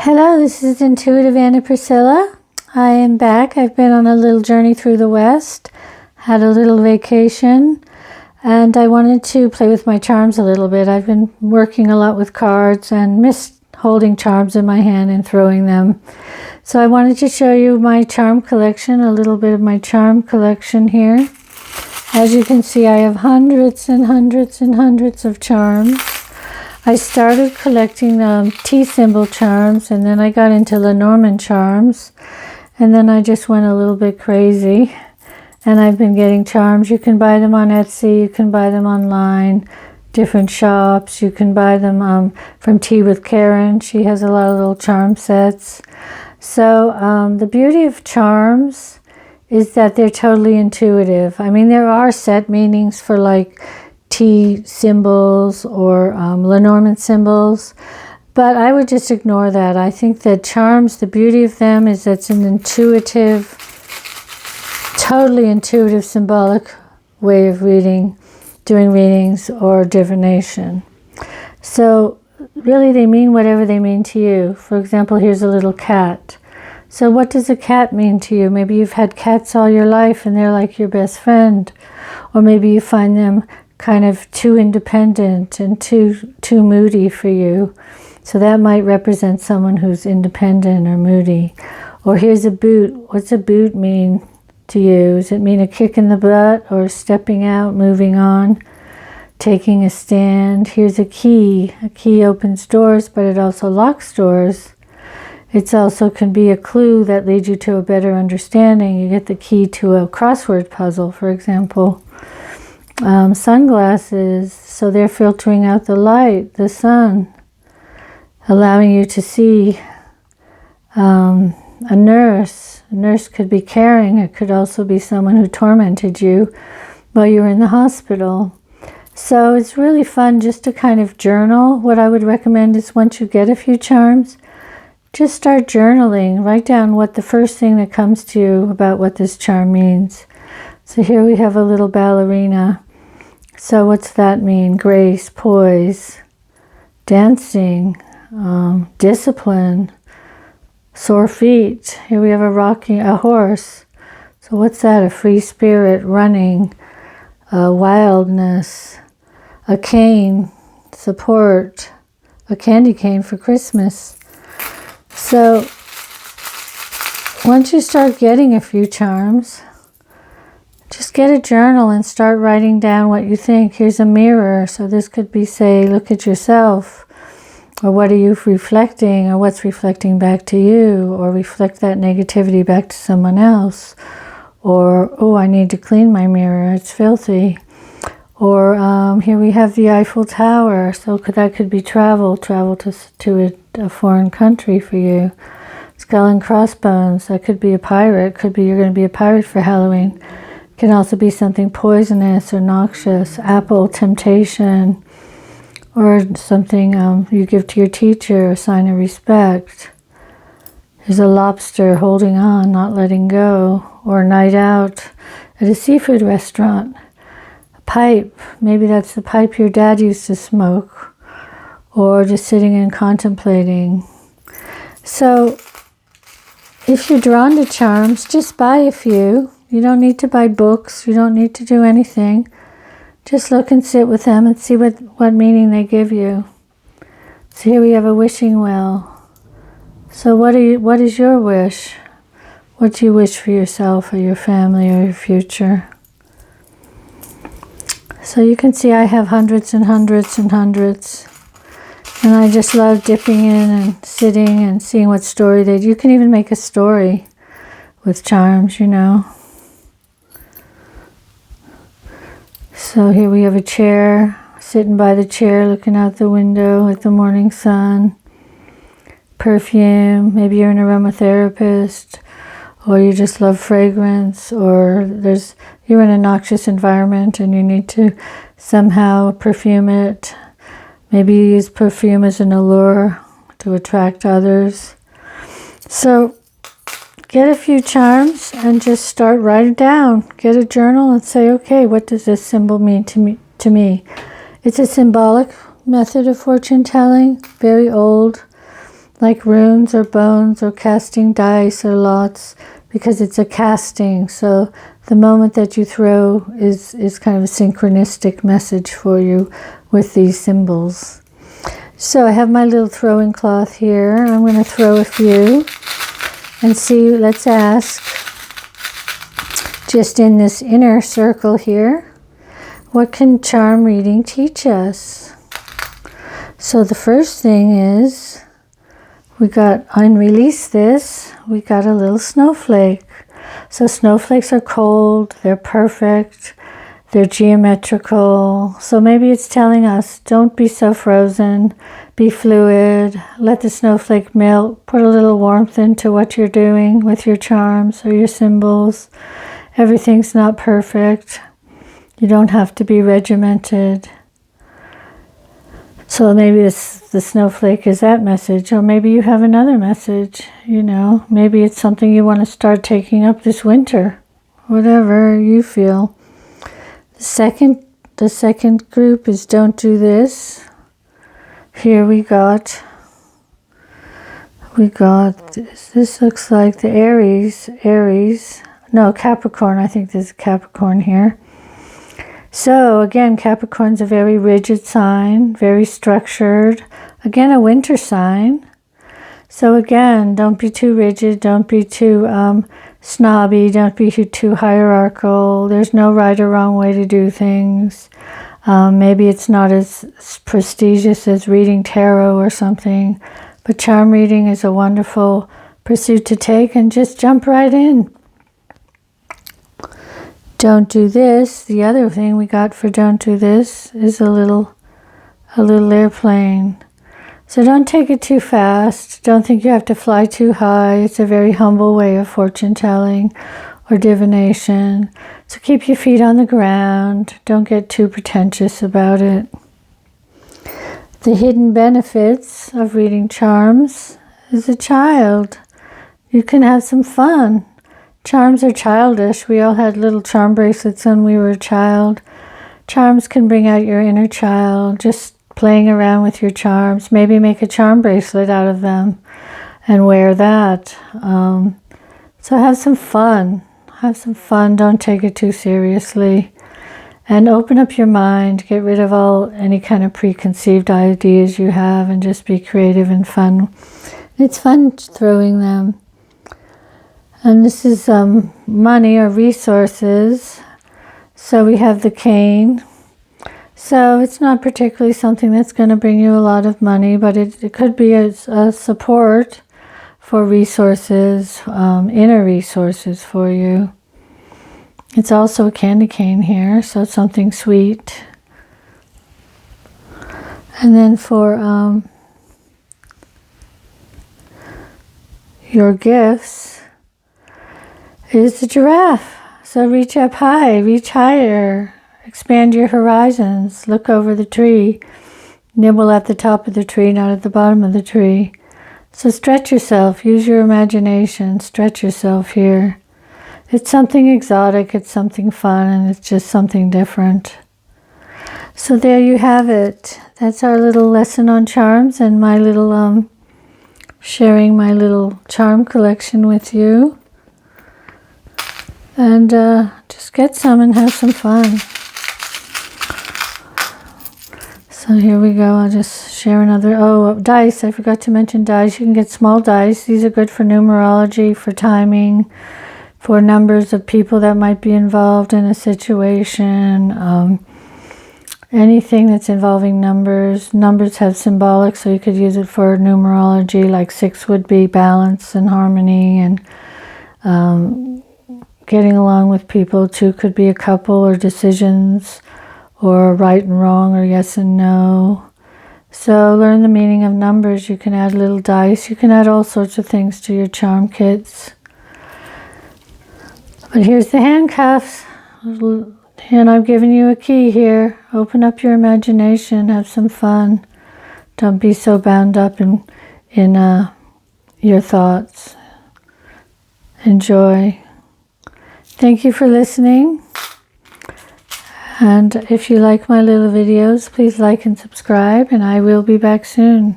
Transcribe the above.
Hello, this is Intuitive Anna Priscilla. I am back. I've been on a little journey through the West, had a little vacation, and I wanted to play with my charms a little bit. I've been working a lot with cards and missed holding charms in my hand and throwing them. So I wanted to show you my charm collection, a little bit of my charm collection here. As you can see, I have hundreds and hundreds and hundreds of charms. I started collecting tea symbol charms, and then I got into Lenormand charms, and then I just went a little bit crazy, and I've been getting charms. You can buy them on Etsy, you can buy them online, different shops. You can buy them from Tea With Karin. She has a lot of little charm sets. So the beauty of charms is that they're totally intuitive. I mean, there are set meanings for like tea symbols or Lenormand symbols, but I would just ignore that. I think that charms, the beauty of them is that it's an intuitive, totally intuitive symbolic way of doing readings or divination. So really they mean whatever they mean to you. For example, here's a little cat. So what does a cat mean to you? Maybe you've had cats all your life and they're like your best friend, or maybe you find them kind of too independent and too moody for you. So that might represent someone who's independent or moody. Or here's a boot. What's a boot mean to you? Does it mean a kick in the butt or stepping out, moving on, taking a stand? Here's a key. A key opens doors, but it also locks doors. It also can be a clue that leads you to a better understanding. You get the key to a crossword puzzle, for example. Sunglasses, so they're filtering out the light, the sun, allowing you to see. A nurse could be caring. It could also be someone who tormented you while you were in the hospital. So it's really fun just to kind of journal. What I would recommend is once you get a few charms, just start journaling. Write down what the first thing that comes to you about what this charm means. So here we have a little ballerina. So what's that mean? Grace, poise, dancing, discipline, sore feet. Here we have a horse. So what's that? A free spirit, running, wildness, a cane, support, a candy cane for Christmas. So once you start getting a few charms, just get a journal and start writing down what you think. Here's a mirror. So this could be, say, look at yourself. Or what are you reflecting? Or what's reflecting back to you? Or reflect that negativity back to someone else. Or, oh, I need to clean my mirror. It's filthy. Or here we have the Eiffel Tower. So that could be travel to a foreign country for you. Skull and crossbones. That could be a pirate. Could be you're going to be a pirate for Halloween. Can also be something poisonous or noxious. Apple, temptation, or something you give to your teacher, a sign of respect. There's a lobster holding on, not letting go, or a night out at a seafood restaurant. A pipe, maybe that's the pipe your dad used to smoke, or just sitting and contemplating. So if you're drawn to charms, just buy a few. You don't need to buy books. You don't need to do anything. Just look and sit with them and see what meaning they give you. So here we have a wishing well. So what is your wish? What do you wish for yourself or your family or your future? So you can see I have hundreds and hundreds and hundreds. And I just love dipping in and sitting and seeing what story you can even make a story with charms, you know. So here we have a chair, sitting by the chair, looking out the window at the morning sun. Perfume, maybe you're an aromatherapist, or you just love fragrance, or you're in a noxious environment and you need to somehow perfume it. Maybe you use perfume as an allure to attract others. So get a few charms and just start writing down. Get a journal and say, okay, what does this symbol mean to me? It's a symbolic method of fortune telling, very old. like runes or bones or casting dice or lots, because it's a casting. So the moment that you throw is kind of a synchronistic message for you with these symbols. So I have my little throwing cloth here. I'm going to throw a few and see, let's ask, just in this inner circle here, what can charm reading teach us? So the first thing is, we got, unrelease this, we got a little snowflake. So snowflakes are cold, they're perfect, they're geometrical. So maybe it's telling us, don't be so frozen, be fluid, let the snowflake melt, put a little warmth into what you're doing with your charms or your symbols. Everything's not perfect. You don't have to be regimented. So maybe the snowflake is that message, or maybe you have another message, you know. Maybe it's something you want to start taking up this winter, whatever you feel. The second group is don't do this. Here we got this looks like the Aries, no, Capricorn, I think there's a Capricorn here. So again, Capricorn's a very rigid sign, very structured. Again, a winter sign. So again, don't be too rigid, don't be too snobby, don't be too hierarchical. There's no right or wrong way to do things. Maybe it's not as prestigious as reading tarot or something, but charm reading is a wonderful pursuit to take, and just jump right in. Don't do this. The other thing we got for don't do this is a little airplane. So don't take it too fast. Don't think you have to fly too high. It's a very humble way of fortune telling or divination. So keep your feet on the ground. Don't get too pretentious about it. The hidden benefits of reading charms as a child. You can have some fun. Charms are childish. We all had little charm bracelets when we were a child. Charms can bring out your inner child. Just playing around with your charms. Maybe make a charm bracelet out of them and wear that. So have some fun. Have some fun. Don't take it too seriously. And open up your mind. Get rid of any kind of preconceived ideas you have, and just be creative and fun. It's fun throwing them. And this is money or resources. So we have the cane. So it's not particularly something that's going to bring you a lot of money, but it could be a support for resources, inner resources for you. It's also a candy cane here, so it's something sweet. And then for your gifts is the giraffe. So reach up high, reach higher, expand your horizons, look over the tree, nibble at the top of the tree, not at the bottom of the tree. So stretch yourself, use your imagination, stretch yourself here. It's something exotic, it's something fun, and it's just something different. So there you have it. That's our little lesson on charms, and my little sharing my little charm collection with you. And just get some and have some fun. So here we go. I'll just share another. Dice. I forgot to mention dice. You can get small dice. These are good for numerology, for timing, for numbers of people that might be involved in a situation. Anything that's involving numbers. Numbers have symbolic, so you could use it for numerology. Like 6 would be balance and harmony, and getting along with people. 2 could be a couple or decisions, or right and wrong, or yes and no. So learn the meaning of numbers. You can add little dice. You can add all sorts of things to your charm kits. But here's the handcuffs. And I've given you a key here. Open up your imagination. Have some fun. Don't be so bound up in your thoughts. Enjoy. Thank you for listening. And if you like my little videos, please like and subscribe, and I will be back soon.